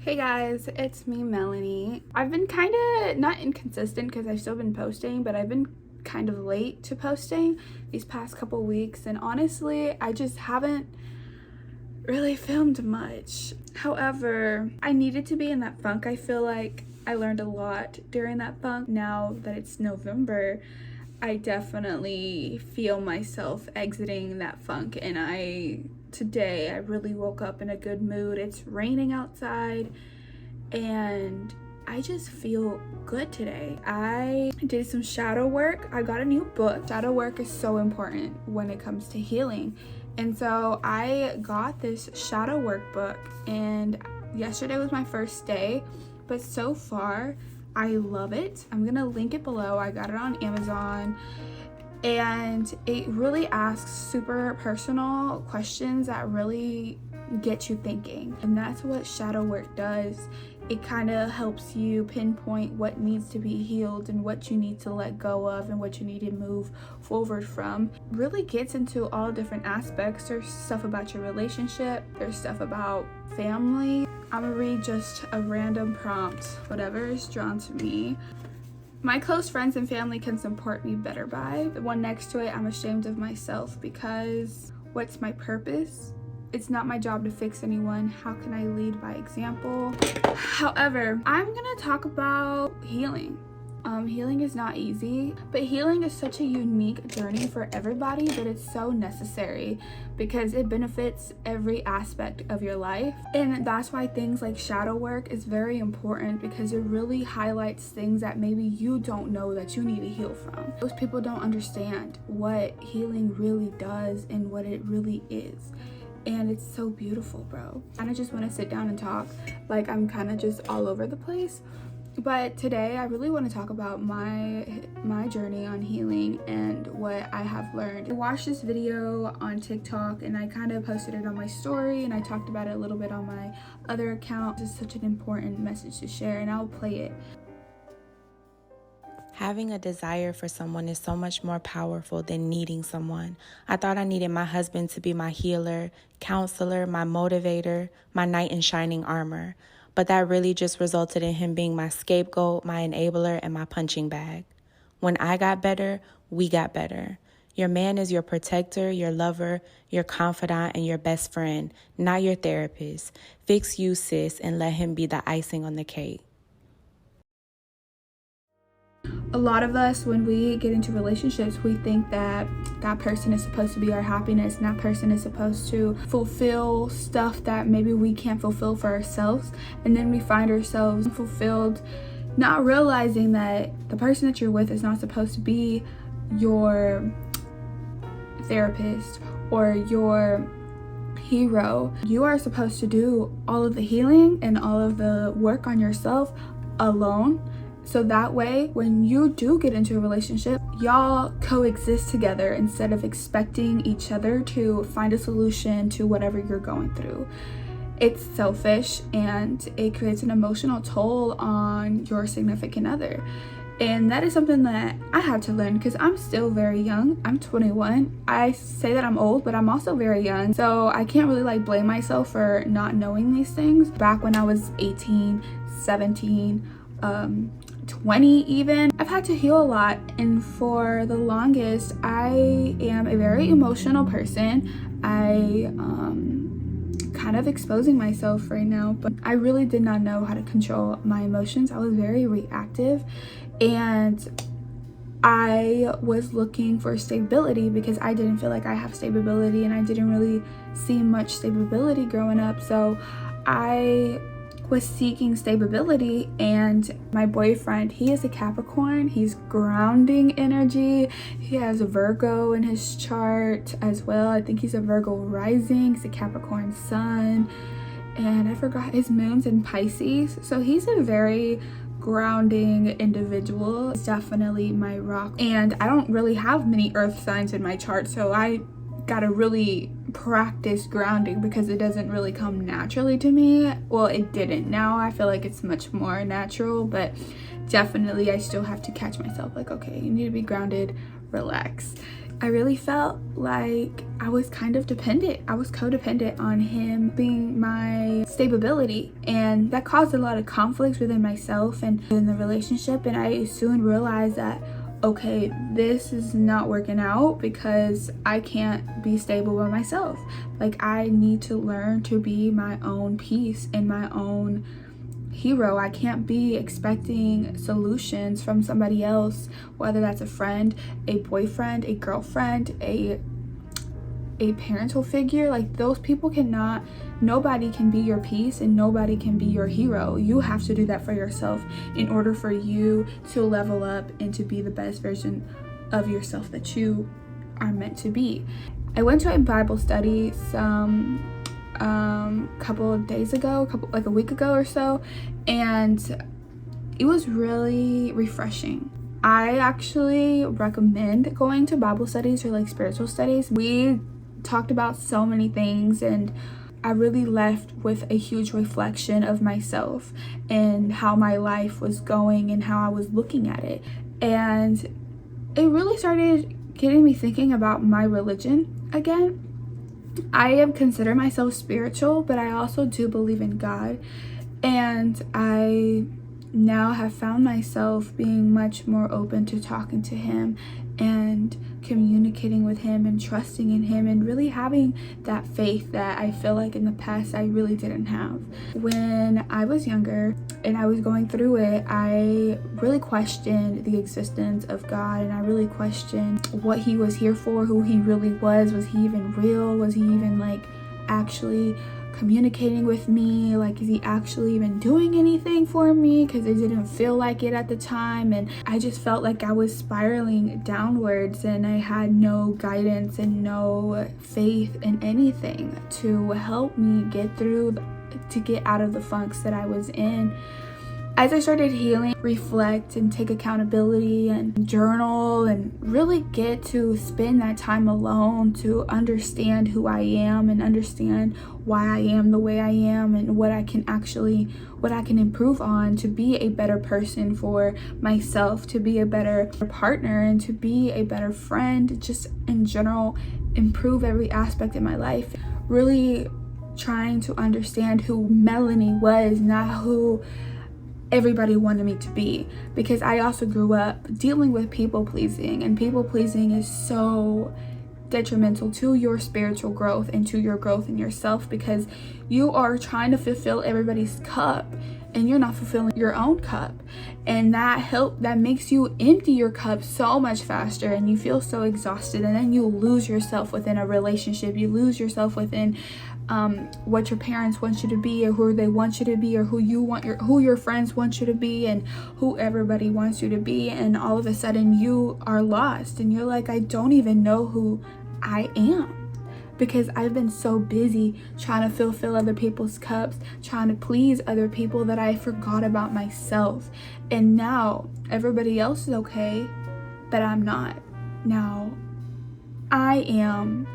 Hey guys, it's me, Melanie. I've been kind of not inconsistent because I've still been posting, but I've been kind of late to posting these past couple weeks, and honestly, I just haven't really filmed much. However, I needed to be in that funk. I feel like I learned a lot during that funk. Now that it's November, I definitely feel myself exiting that funk, and today I really woke up in a good mood. It's raining outside and I just feel good today. I did some shadow work. I got a new book. Shadow work is so important when it comes to healing. And so I got this shadow work book, and yesterday was my first day, but so far I love it. I'm gonna link it below. I got it on Amazon, and it really asks super personal questions that really get you thinking. And that's what shadow work does. It kind of helps you pinpoint what needs to be healed and what you need to let go of and what you need to move forward from. Really gets into all different aspects. There's stuff about your relationship, there's stuff about family. I'm gonna read just a random prompt, whatever is drawn to me. My close friends and family can support me better by. The one next to it, I'm ashamed of myself because what's my purpose? It's not my job to fix anyone. How can I lead by example? However, I'm gonna talk about healing. Healing is not easy, but healing is such a unique journey for everybody that it's so necessary because it benefits every aspect of your life. And that's why things like shadow work is very important, because it really highlights things that maybe you don't know that you need to heal from. Most people don't understand what healing really does and what it really is. And it's so beautiful, bro. I just want to sit down and talk. Like, I'm kind of just all over the place. But today I really want to talk about my journey on healing and what I have learned. I watched this video on TikTok and I kind of posted it on my story, and I talked about it a little bit on my other account. It's such an important message to share, and I'll play it. Having a desire for someone is so much more powerful than needing someone. I thought I needed my husband to be my healer, counselor, my motivator, my knight in shining armor. But that really just resulted in him being my scapegoat, my enabler, and my punching bag. When I got better, we got better. Your man is your protector, your lover, your confidant, and your best friend, not your therapist. Fix you, sis, and let him be the icing on the cake. A lot of us, when we get into relationships, we think that that person is supposed to be our happiness, and that person is supposed to fulfill stuff that maybe we can't fulfill for ourselves. And then we find ourselves fulfilled, not realizing that the person that you're with is not supposed to be your therapist or your hero. You are supposed to do all of the healing and all of the work on yourself alone. So that way, when you do get into a relationship, y'all coexist together instead of expecting each other to find a solution to whatever you're going through. It's selfish, and it creates an emotional toll on your significant other. And that is something that I had to learn because I'm still very young. I'm 21. I say that I'm old, but I'm also very young. So I can't really blame myself for not knowing these things. Back when I was 18, 17, 20 even, I've had to heal a lot, and for the longest I am a very emotional person. I kind of exposing myself right now, but I really did not know how to control my emotions. I was very reactive, and I was looking for stability because I didn't feel like I have stability, and I didn't really see much stability growing up. So I was seeking stability, and my boyfriend, he is a Capricorn. He's grounding energy. He has a Virgo in his chart as well. I think he's a Virgo rising. He's a Capricorn sun, and I forgot his moon's in Pisces. So he's a very grounding individual. It's definitely my rock, and I don't really have many earth signs in my chart, so I gotta really practice grounding because it doesn't really come naturally to me. Well, it didn't. Now I feel like it's much more natural, but definitely I still have to catch myself, like, okay, you need to be grounded, relax. I really felt like I was kind of dependent. I was codependent on him being my stability, and that caused a lot of conflicts within myself and in the relationship. And I soon realized that, okay, this is not working out because I can't be stable by myself. Like, I need to learn to be my own peace and my own hero. I can't be expecting solutions from somebody else, whether that's a friend, a boyfriend, a girlfriend, a parental figure. Like, those people cannot, nobody can be your peace and nobody can be your hero. You have to do that for yourself in order for you to level up and to be the best version of yourself that you are meant to be. I went to a Bible study couple of days ago, like a week ago or so, and it was really refreshing. I actually recommend going to Bible studies or like spiritual studies. We talked about so many things, and I really left with a huge reflection of myself and how my life was going and how I was looking at it. And it really started getting me thinking about my religion again. I consider myself spiritual, but I also do believe in God. And I now have found myself being much more open to talking to him and communicating with him and trusting in him and really having that faith that I feel like in the past I really didn't have. When I was younger and I was going through it, I really questioned the existence of God, and I really questioned what he was here for, who he really was. Was he even real? Was he even like actually communicating with me? Like, is he actually even doing anything for me? Because it didn't feel like it at the time, and I just felt like I was spiraling downwards, and I had no guidance and no faith in anything to help me get through, to get out of the funks that I was in. As I started healing, reflect and take accountability and journal and really get to spend that time alone to understand who I am and understand why I am the way I am and what I can improve on to be a better person for myself, to be a better partner, and to be a better friend, just in general, improve every aspect of my life. Really trying to understand who Melanie was, not who everybody wanted me to be, because I also grew up dealing with people pleasing, and people pleasing is so detrimental to your spiritual growth and to your growth in yourself, because you are trying to fulfill everybody's cup and you're not fulfilling your own cup, and that makes you empty your cup so much faster, and you feel so exhausted, and then you lose yourself within a relationship. You lose yourself within what your parents want you to be, or who they want you to be, or who your friends want you to be, and who everybody wants you to be. And all of a sudden you are lost, and you're like, I don't even know who I am, because I've been so busy trying to fulfill other people's cups, trying to please other people, that I forgot about myself. And now everybody else is okay, but I'm not. Now I am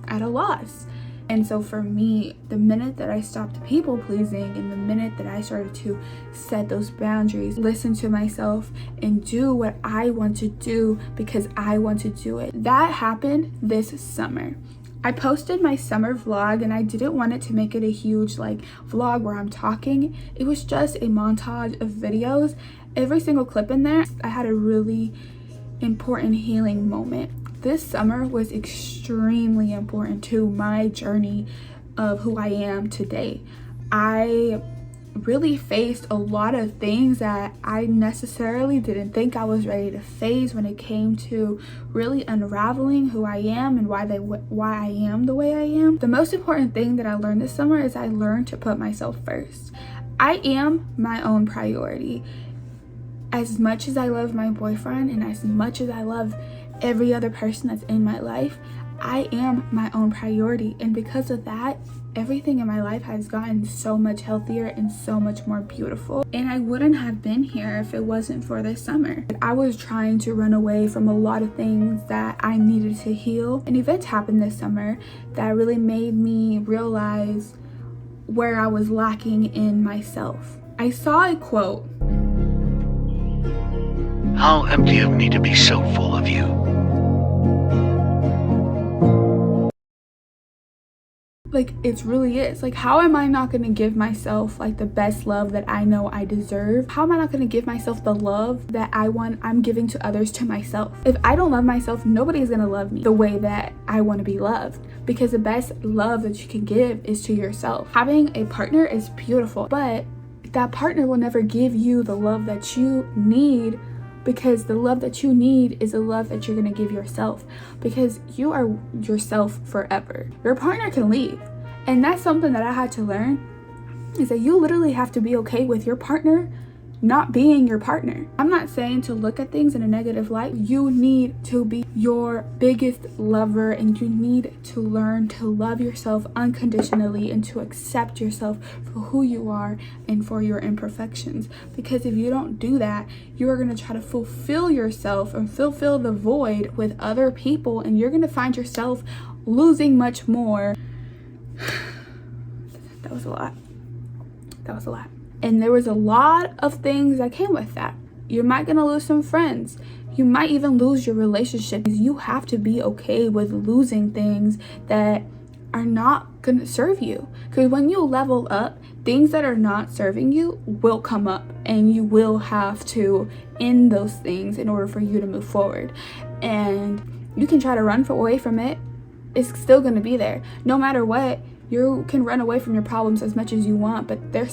at a loss. And so for me, the minute that I stopped people pleasing, and the minute that I started to set those boundaries, listen to myself, and do what I want to do because I want to do it, that happened this summer. I posted my summer vlog, and I didn't want it to make it a huge vlog where I'm talking. It was just a montage of videos. Every single clip in there, I had a really important healing moment. This summer was extremely important to my journey of who I am today. I really faced a lot of things that I necessarily didn't think I was ready to face when it came to really unraveling who I am and why I am the way I am. The most important thing that I learned this summer is I learned to put myself first. I am my own priority. As much as I love my boyfriend, and as much as I love every other person that's in my life, I am my own priority. And because of that, everything in my life has gotten so much healthier and so much more beautiful. And I wouldn't have been here if it wasn't for this summer. I was trying to run away from a lot of things that I needed to heal. An event happened this summer that really made me realize where I was lacking in myself. I saw a quote. How empty of me to be so full of you. Like, it really is. Like, how am I not going to give myself like the best love that I know I deserve? How am I not going to give myself the love that I'm giving to others to myself? If I don't love myself, nobody's going to love me the way that I want to be loved, because the best love that you can give is to yourself. Having a partner is beautiful, but that partner will never give you the love that you need, because the love that you need is the love that you're going to give yourself, because you are yourself forever. Your partner can leave, and that's something that I had to learn, is that you literally have to be okay with your partner not being your partner. I'm not saying to look at things in a negative light. You need to be your biggest lover, and you need to learn to love yourself unconditionally and to accept yourself for who you are and for your imperfections. Because if you don't do that, you are going to try to fulfill yourself and fulfill the void with other people, and you're going to find yourself losing much more. That was a lot. And there was a lot of things that came with that. You might gonna lose some friends. You might even lose your relationship. You have to be okay with losing things that are not gonna serve you. Because when you level up, things that are not serving you will come up, and you will have to end those things in order for you to move forward. And you can try to run away from it. It's still gonna be there. No matter what, you can run away from your problems as much as you want, but they're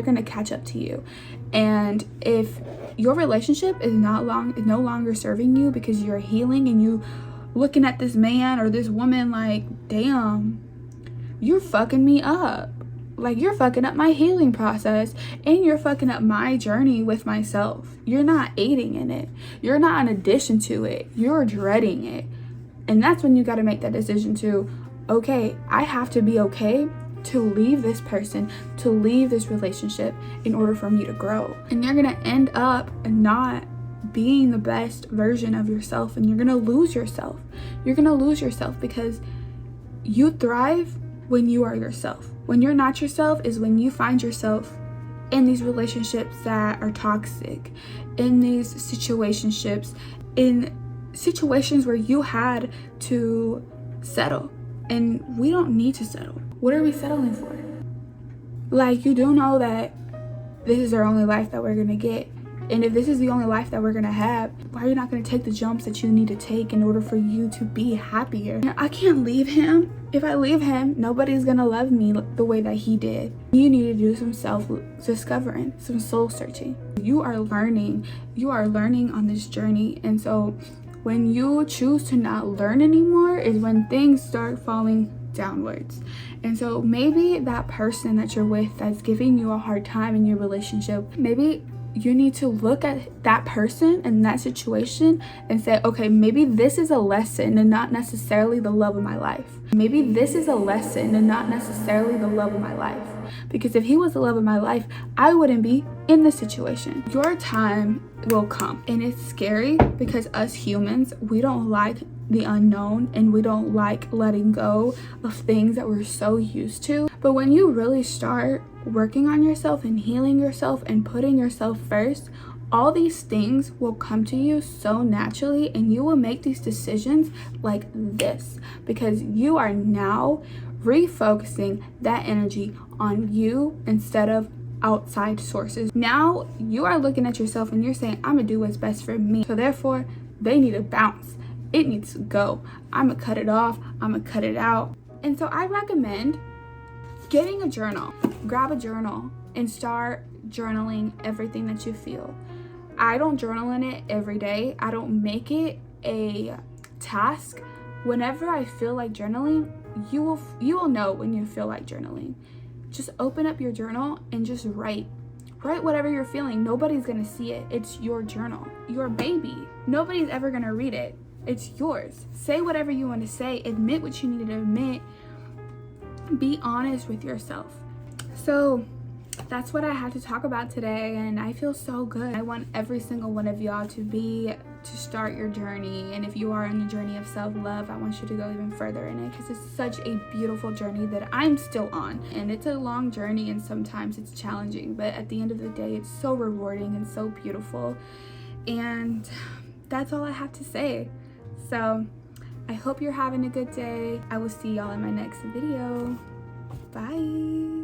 gonna catch up to you. And if your relationship is no longer serving you because you're healing and you looking at this man or this woman like, damn, you're fucking me up. Like, you're fucking up my healing process, and you're fucking up my journey with myself. You're not aiding in it. You're not an addition to it. You're dreading it. And that's when you got to make that decision to, okay, I have to be okay to leave this person, to leave this relationship in order for me to grow. And you're going to end up not being the best version of yourself, and you're going to lose yourself. You're going to lose yourself because you thrive when you are yourself. When you're not yourself is when you find yourself in these relationships that are toxic, in these situationships, in situations where you had to settle. And we don't need to settle. What are we settling for? Like, you do know that this is our only life that we're gonna get. And if this is the only life that we're gonna have, why are you not gonna take the jumps that you need to take in order for you to be happier? I can't leave him. If I leave him, nobody's gonna love me the way that he did. You need to do some self-discovering, some soul searching. You are learning on this journey. And so when you choose to not learn anymore is when things start falling downwards. And so maybe that person that you're with that's giving you a hard time in your relationship, maybe you need to look at that person and that situation and say, okay, maybe this is a lesson and not necessarily the love of my life. Maybe this is a lesson and not necessarily the love of my life. Because if he was the love of my life, I wouldn't be in this situation. Your time will come, and it's scary because us humans, we don't like the unknown, and we don't like letting go of things that we're so used to. But when you really start working on yourself and healing yourself and putting yourself first, all these things will come to you so naturally, and you will make these decisions like this because you are now refocusing that energy on you instead of outside sources. Now you are looking at yourself and you're saying, I'm gonna do what's best for me. So therefore, they need to bounce. It needs to go. I'm gonna cut it off. I'm gonna cut it out. And so I recommend getting a journal. Grab a journal and start journaling everything that you feel. I don't journal in it every day. I don't make it a task. Whenever I feel like journaling, you will know when you feel like journaling. Just open up your journal and just write whatever you're feeling. Nobody's gonna see it. It's your journal, your baby. Nobody's ever gonna read it. It's yours. Say whatever you want to say. Admit what you need to admit. Be honest with yourself. So that's what I had to talk about today, and I feel so good. I want every single one of y'all to start your journey. And if you are on the journey of self-love, I want you to go even further in it, because it's such a beautiful journey that I'm still on. And it's a long journey, and sometimes it's challenging, but at the end of the day, it's so rewarding and so beautiful. And that's all I have to say. So I hope you're having a good day. I will see y'all in my next video. Bye.